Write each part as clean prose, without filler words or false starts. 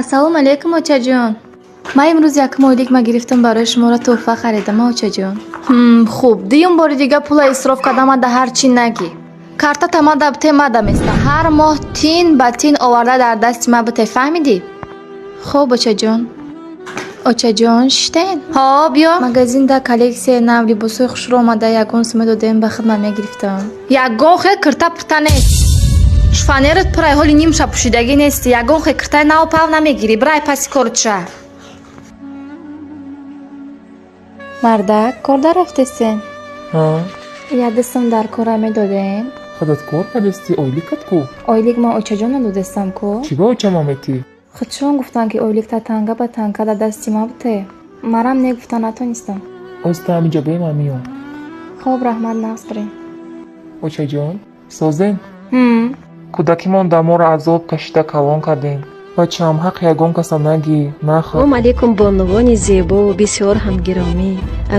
ассалому алайкум очаҷон. Ман имрӯз якум ойликма гирифтам барои шуморо тӯҳфа харидам очаҷон. Хуб, диюм бори дига пула исроф кардам ада ҳарчи наги. Картата ма дабте мада места. Ҳар моҳ тин ба тин оварда дар дасти ма бите, фаҳмидӣ? Хуб очаҷон. очаҷон штен. Ҳо биё. Магазин да коллексия нав либосои хушро омада ягон сума додем ба хидмат мегирифтам. Ягон хел кирта пирта нест. Шфанерат пурай ҳоли нимша пӯшидагӣ нести. Ягон хел киртай нав пав намегирӣ. Брай паси корча. Мардак, корда рафтесен? Я дастам дар кора медодем. худат кор кардасти? Ойликат ку? Ойлик ма очаҷона додастам ку? Чӣ ба очама метӣ? Худшон гуфтан ки ойликта танга ба танга да дасти ма бите. Марам негуфта натонистам. Оста ҳаминҷо бема миём. Хоб раҳмат нағз бирем. Очаҷон, созен? кӯдакимон да моро азоб кашида калон кардем. бачаам ҳақ ягон каса нагӣ нахо. салом алайкум бонувони зебову бисёр ҳамгиромӣ.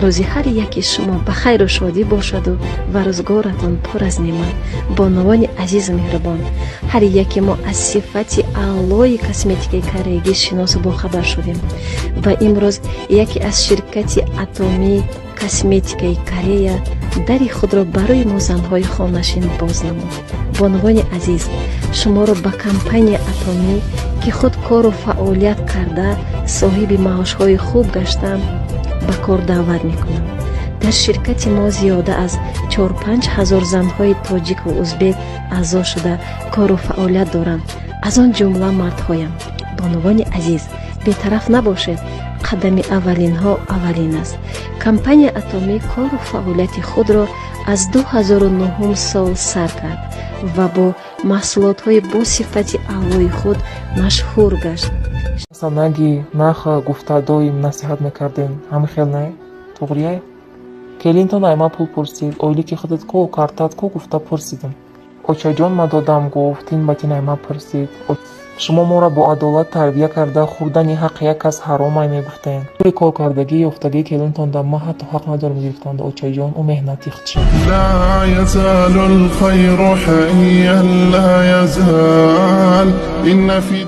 рӯзи ҳари яки шумо ба хайру шодӣ бошаду ва рӯзгоратон пур аз неъмат. бонувони азизу меҳрубон, ҳари яке мо аз сифати аълои косметикаи кореягӣ шиносу бохабар шудем ва имрӯз яке аз ширкати атомии косметикаи Корея дари худро барои мо занҳои хонашин боз намуд. бонувони азиз, шуморо ба компания атомӣ ки худ кору фаъолият карда соҳиби маошҳои хуб гаштанд ба кор даъват мекунам. дар ширкати мо зиёда аз 4-5 ҳазор занҳои тоҷику узбек аъзо шуда кору фаъолият доранд, аз он ҷумла мардҳоям. бонувони азиз, бетараф набошед, қадами аввалинҳо аввалин аст. компания атомӣ кору фаъолияти худро аз 2009 сол сар кард ва бо маҳсулотҳои бо сифати аълои худ машҳур гашт. каса нагӣ наха гуфта доим насиҳат мекардем. ҳамин хел не туғрияй? келинтон ай ма пул пурсид. ойлики худат ку? картат ку? гуфта пурсидам. очаҷон ма додам гуфт, тин ба тин ай ма пурсид. шумо моро бо адолат тарбия карда хурдани ҳаққи як кас ҳаромай мегуфтем. пули коркардагӣ ёфтагии келинтон да ма ҳатто ҳақ надорам гирифтан. очаҷон, у меҳнати худшо. لا يزال الخير حيا لا يزال إن في